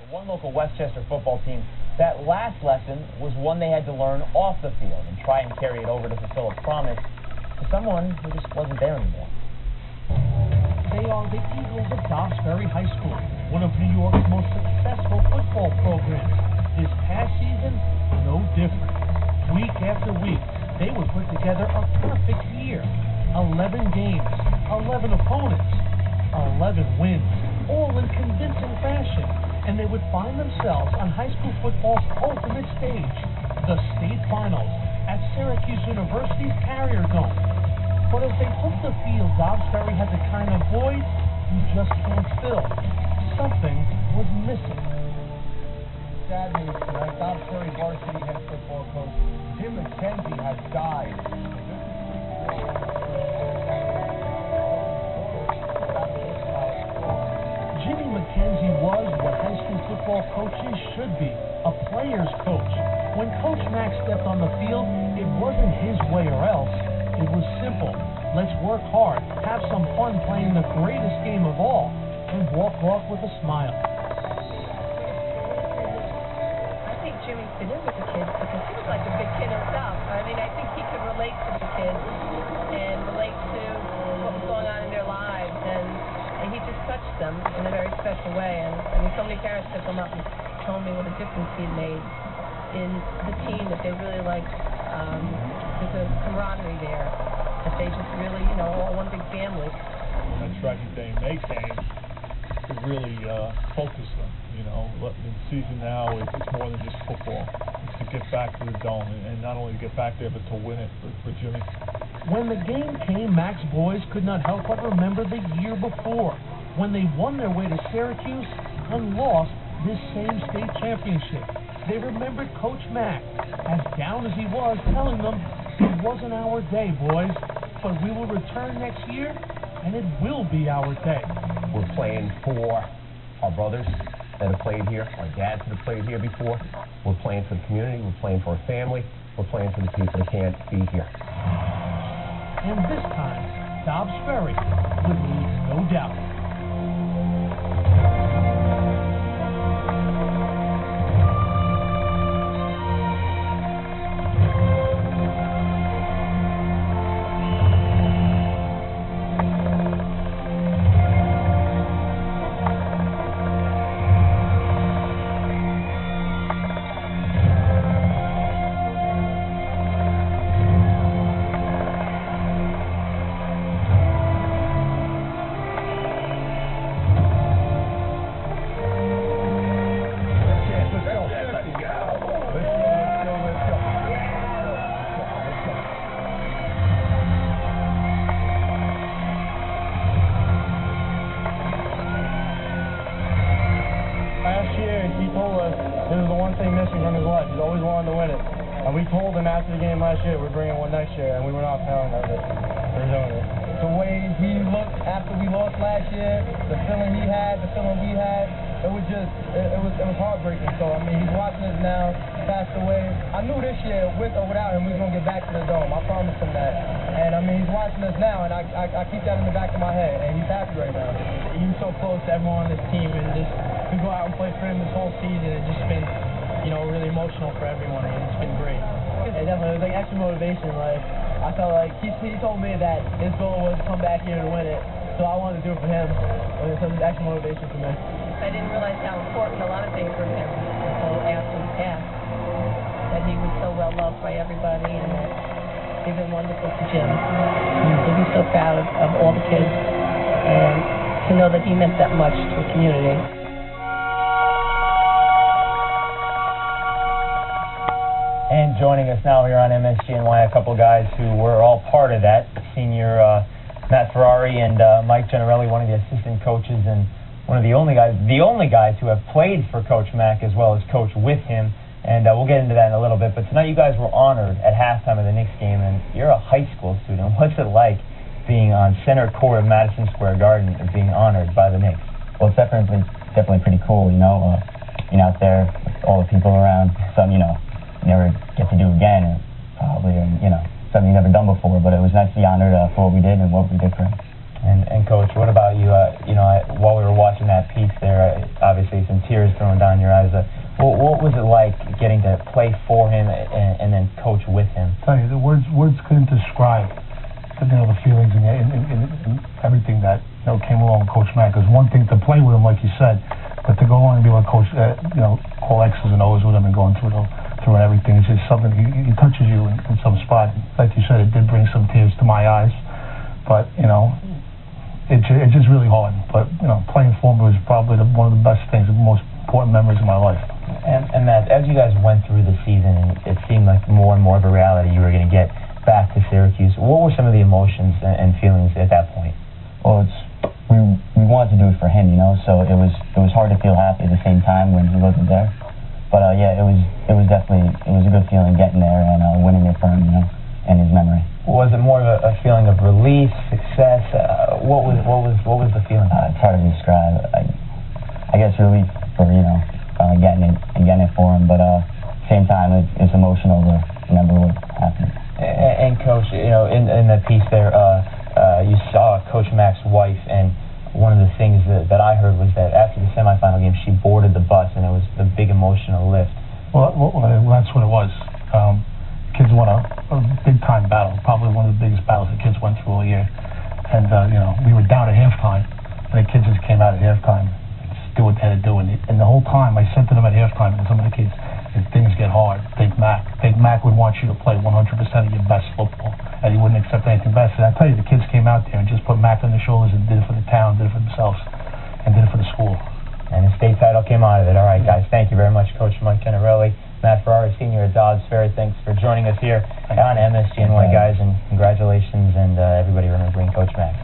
One local Westchester football team, that last lesson was one they had to learn off the field and try and carry it over to fulfill a promise to someone who just wasn't there anymore. They are the Eagles of Dobbs Ferry High School, one of New York's most successful football programs. This past season, no different. Week after week, they would put together a perfect year. 11 games, 11 opponents, 11 wins, all in convincing fashion. And they would find themselves on high school football's ultimate stage, the state finals at Syracuse University's Carrier Dome. But as they took the field, Dobbs Ferry had the kind of void you just can't fill. Something was missing. Sad news tonight. Dobbs Ferry varsity head football coach Jim McKenzie has died. Jimmy McKenzie was what high school football coaches should be, a player's coach. When Coach Mack stepped on the field, it wasn't his way or else. It was simple. Let's work hard, have some fun playing the greatest game of all, and walk off with a smile. I think Jimmy's been in with the kids because he was like a big kid himself. I mean, I think he could relate to the kids and relate to what was going on in their lives, and he just touched them in a very special way. And I mean, so many parents took him up and told me what a difference he made in the team, that they really liked. There's a camaraderie there, that they just really, all one big family. That tragic day in May came to really focus them. The season now, it's more than just football. It's to get back to the Dome, and not only to get back there, but to win it for Jimmy. When the game came, Mac's boys could not help but remember the year before, when they won their way to Syracuse and lost this same state championship. They remembered Coach Mack, as down as he was, telling them, "It wasn't our day, boys, but we will return next year, and it will be our day." We're playing for our brothers that have played here, our dads that have played here before. We're playing for the community, we're playing for our family, we're playing for the people that can't be here. And this time, Dobbs Ferry would leave no doubt. He told us this was the one thing missing from his life. He's always wanted to win it. And we told him after the game last year we're bringing one next year, and we were not telling of it. We're doing it. The way he looked after we lost last year, the feeling he had, the feeling we had, it was just, it was heartbreaking. So, I mean, he's watching us now, passed away. I knew this year, with or without him, we were going to get back to the Dome. I promised him that. And, I mean, he's watching us now, and I keep that in the back of my head, and he's happy right now. He was so close to everyone on this team, and just to go out and play for him this whole season, it's just been, really emotional for everyone, and it's been great. It definitely was like extra motivation. Like, I felt like he told me that his goal was to come back here and win it, so I wanted to do it for him. So it was extra motivation for me. I didn't realize how important a lot of things were to him until after he passed. That he was so well loved by everybody, and that they've been wonderful to Jim. And he's so proud of all the kids, and to know that he meant that much to the community. And joining us now here on MSGNY, a couple of guys who were all part of that. Senior Matt Ferrari and Mike Generelli, one of the assistant coaches, and one of the only guys who have played for Coach Mack as well as coach with him. And we'll get into that in a little bit. But tonight you guys were honored at halftime of the Knicks game, and you're a high school student. What's it like being on center court of Madison Square Garden and being honored by the Knicks? Well, it's definitely pretty cool, being out there with all the people around. Something, you never get to do again, or probably, something you've never done before. But it was nice to be honored for what we did and what we did for him. And Coach, what about you? While we were watching that piece there, obviously some tears thrown down your eyes. What was it like getting to play for him and then coach with him? I tell you, the words couldn't describe the feelings and everything that came along with Coach Mack. It was one thing to play with him, like you said, but to go on and be like Coach, call X's and O's with him and going through and everything. It's just something he touches you in some spot. Like you said, it did bring some tears to my eyes, but it's just really hard. But playing for him was probably one of the best things, the most important memories of my life. And Matt, as you guys went through the season, and it seemed like more and more of a reality you were going to get back to Syracuse, what were some of the emotions and feelings at that point? Well, we wanted to do it for him, so it was hard to feel happy at the same time when he wasn't there. But yeah, it was definitely a good feeling getting there and winning it for him, in his memory. Was it more of a feeling of relief, success? What was the feeling? It's hard to describe. I guess relief for getting it for him, but at the same time it's emotional to remember what happened. And Coach, in the piece there, you saw Coach Mack's wife, and one of the things that I heard was that after the semifinal game, she boarded the bus, and it was a big emotional lift. Well, that's what it was. Kids won a big-time battle, probably one of the biggest battles the kids went through all year. And, we were down at halftime, and the kids just came out at halftime and just do what they had to do. And the whole time, I said to them at halftime, and some of the kids, if things get hard, think Mac. Think Mac would want you to play 100% of your best football, and he wouldn't accept anything less. And I tell you, the kids came out there and just put Mac on their shoulders and did it for the town, did it for themselves, and did it for the school. And the state title came out of it. All right, guys, thank you very much, Coach Mike Gennarelli. Matt Ferrari, senior at Dobbs Ferry, thanks for joining us here on MSGNY, guys, and congratulations, and everybody remembering Coach Mack.